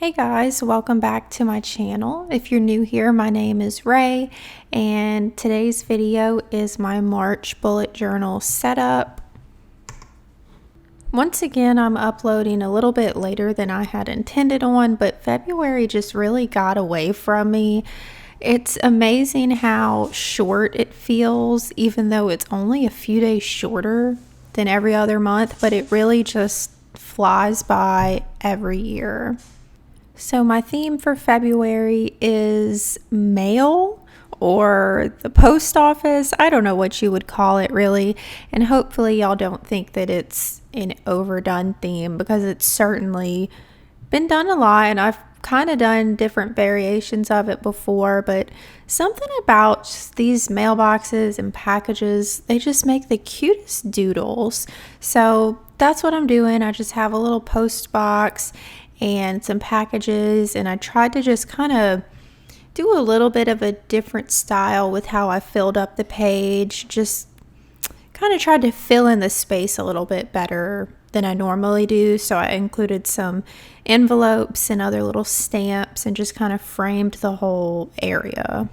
Hey guys, welcome back to my channel. If you're new here, my name is Ray, and today's video is my March bullet journal setup. Once again, I'm uploading a little bit later than I had intended on, but February just really got away from me. It's amazing how short it feels, even though it's only a few days shorter than every other month, but it really just flies by every year. So my theme for February is mail or the post office. I don't know what you would call it really. And hopefully y'all don't think that it's an overdone theme, because it's certainly been done a lot and I've kind of done different variations of it before, but something about just these mailboxes and packages, they just make the cutest doodles. So that's what I'm doing. I just have a little post box and some packages, and I tried to just kind of do a little bit of a different style with how I filled up the page. Just kind of tried to fill in the space a little bit better than I normally do. So I included some envelopes and other little stamps and just kind of framed the whole area.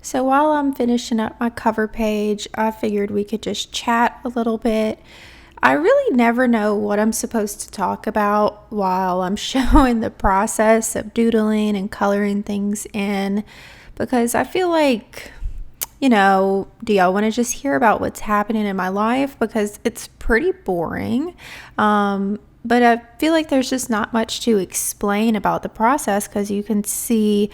So while I'm finishing up my cover page, I figured we could just chat a little bit. I really never know what I'm supposed to talk about while I'm showing the process of doodling and coloring things in, because I feel like, do y'all want to just hear about what's happening in my life? Because it's pretty boring. But I feel like there's just not much to explain about the process, because you can see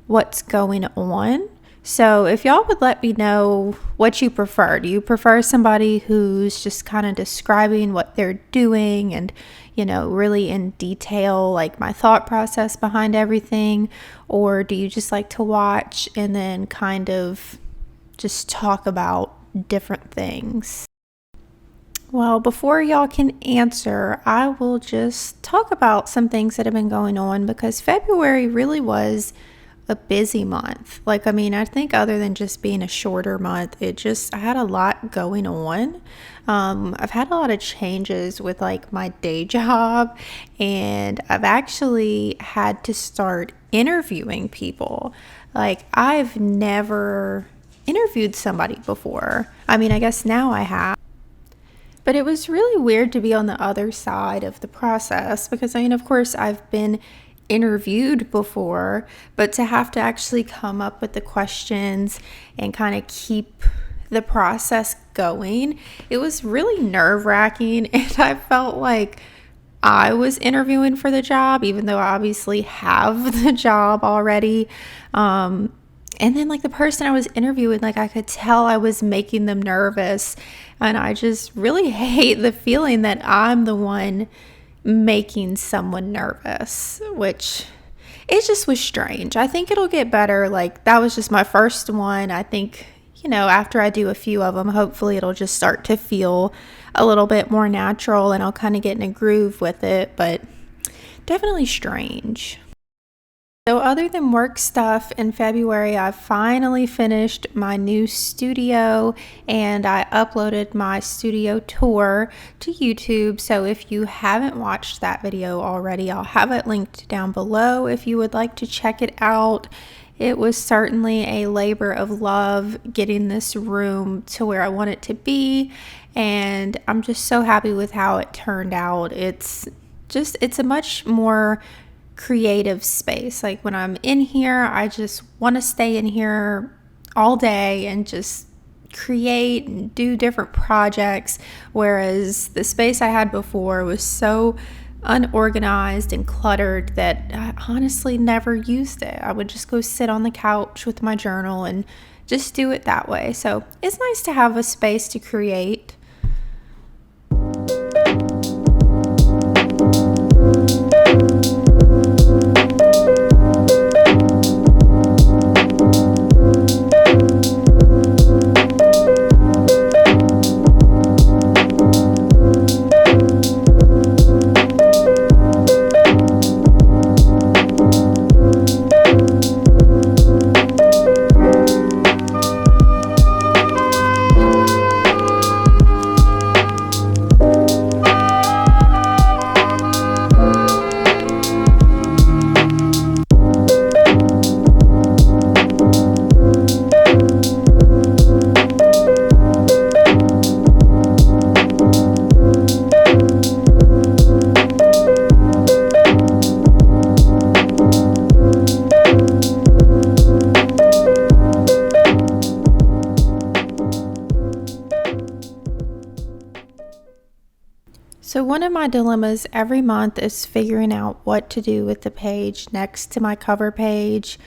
what's going on. So if y'all would let me know what you prefer. Do you prefer somebody who's just kind of describing what they're doing and, really in detail, like my thought process behind everything? Or do you just like to watch and then kind of just talk about different things? Well, before y'all can answer, I will just talk about some things that have been going on, because February really was a busy month. I think other than just being a shorter month, I had a lot going on. I've had a lot of changes with my day job, and I've actually had to start interviewing people. I've never interviewed somebody before. I guess now I have. But it was really weird to be on the other side of the process, because of course I've been interviewed before, but to have to actually come up with the questions and kind of keep the process going, it was really nerve-wracking, and I felt like I was interviewing for the job, even though I obviously have the job already. And then the person I was interviewing, I could tell I was making them nervous, and I just really hate the feeling that I'm the one making someone nervous, which it just was strange. I think it'll get better. That was just my first one. I think, after I do a few of them, hopefully it'll just start to feel a little bit more natural and I'll kind of get in a groove with it, but definitely strange. So other than work stuff, in February, I finally finished my new studio and I uploaded my studio tour to YouTube. So if you haven't watched that video already, I'll have it linked down below if you would like to check it out. It was certainly a labor of love getting this room to where I want it to be, and I'm just so happy with how it turned out. It's a much more creative space. When I'm in here, I just want to stay in here all day and just create and do different projects, whereas the space I had before was so unorganized and cluttered that I honestly never used it. I would just go sit on the couch with my journal and just do it that way. So it's nice to have a space to create. one of my dilemmas every month is figuring out what to do with the page next to my cover page.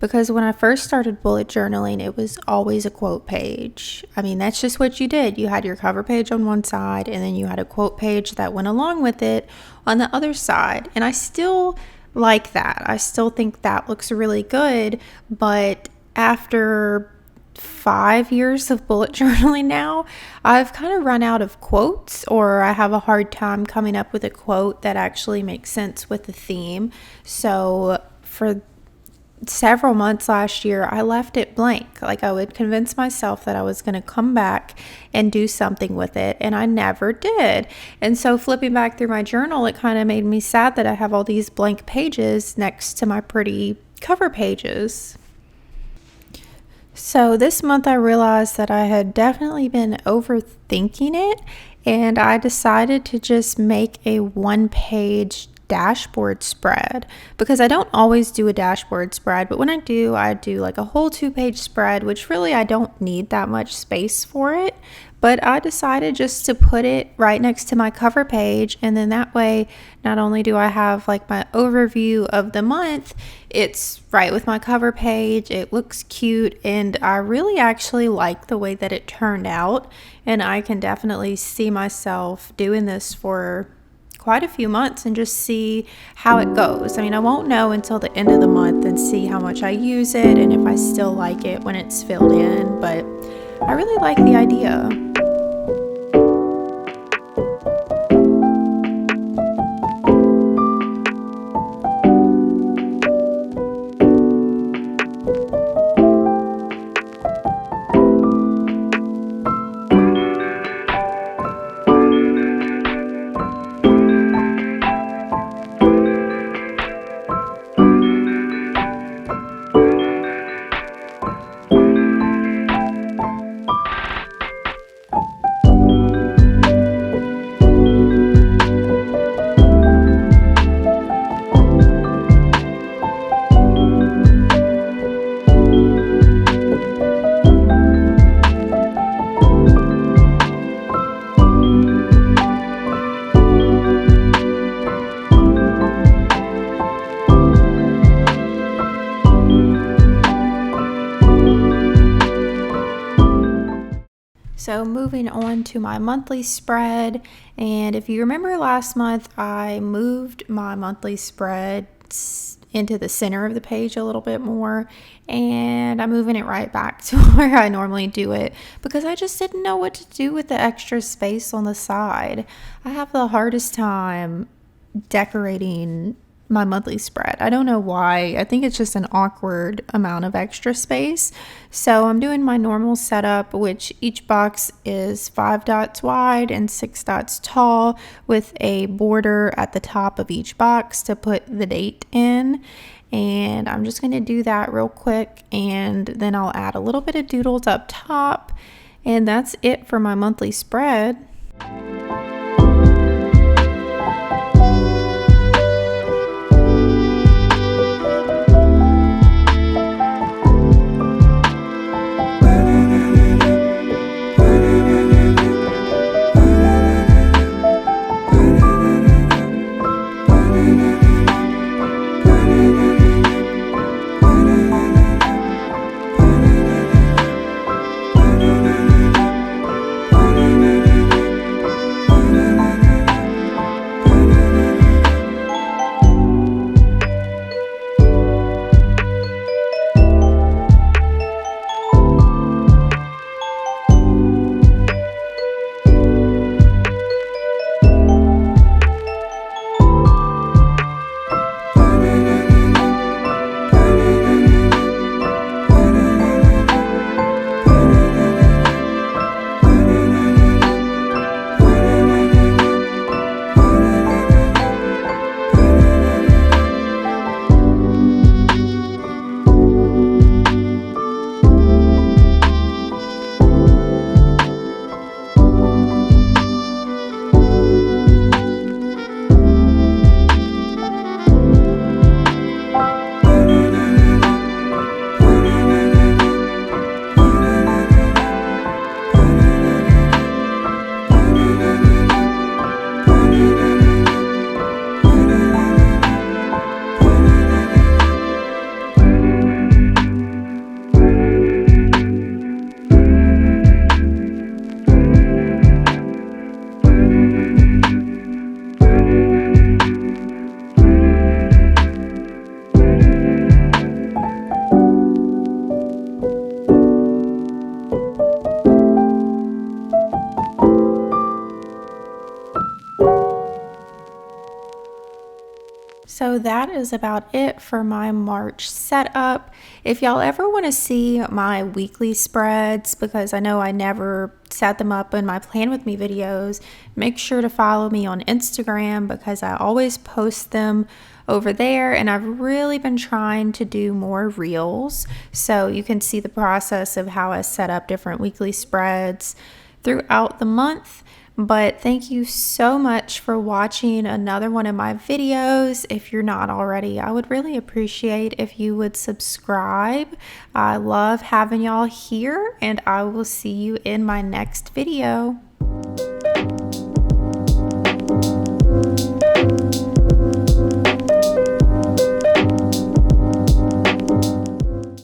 Because when I first started bullet journaling, it was always a quote page. I mean, that's just what you did. You had your cover page on one side, and then you had a quote page that went along with it on the other side. And I still like that. I still think that looks really good. But after 5 years of bullet journaling now, I've kind of run out of quotes, or I have a hard time coming up with a quote that actually makes sense with the theme. So for several months last year, I left it blank. Like, I would convince myself that I was going to come back and do something with it, and I never did. And so flipping back through my journal, it kind of made me sad that I have all these blank pages next to my pretty cover pages. So this month I realized that I had definitely been overthinking it, and I decided to just make a one-page dashboard spread, because I don't always do a dashboard spread, but when I do like a whole 2-page spread, which really I don't need that much space for it. But I decided just to put it right next to my cover page, and then that way not only do I have like my overview of the month, it's right with my cover page, it looks cute, and I really actually like the way that it turned out, and I can definitely see myself doing this for quite a few months and just see how it goes. I mean, I won't know until the end of the month and see how much I use it and if I still like it when it's filled in, but I really like the idea. So moving on to my monthly spread, and if you remember last month, I moved my monthly spread into the center of the page a little bit more, and I'm moving it right back to where I normally do it because I just didn't know what to do with the extra space on the side. I have the hardest time decorating my monthly spread. I don't know why. I think it's just an awkward amount of extra space. So I'm doing my normal setup, which each box is 5 dots wide and 6 dots tall, with a border at the top of each box to put the date in. And I'm just going to do that real quick, and then I'll add a little bit of doodles up top, and that's it for my monthly spread. So that is about it for my March setup. If y'all ever want to see my weekly spreads, because I know I never set them up in my Plan With Me videos, make sure to follow me on Instagram because I always post them over there, and I've really been trying to do more reels so you can see the process of how I set up different weekly spreads throughout the month. But thank you so much for watching another one of my videos. If you're not already, I would really appreciate if you would subscribe. I love having y'all here, and I will see you in my next video.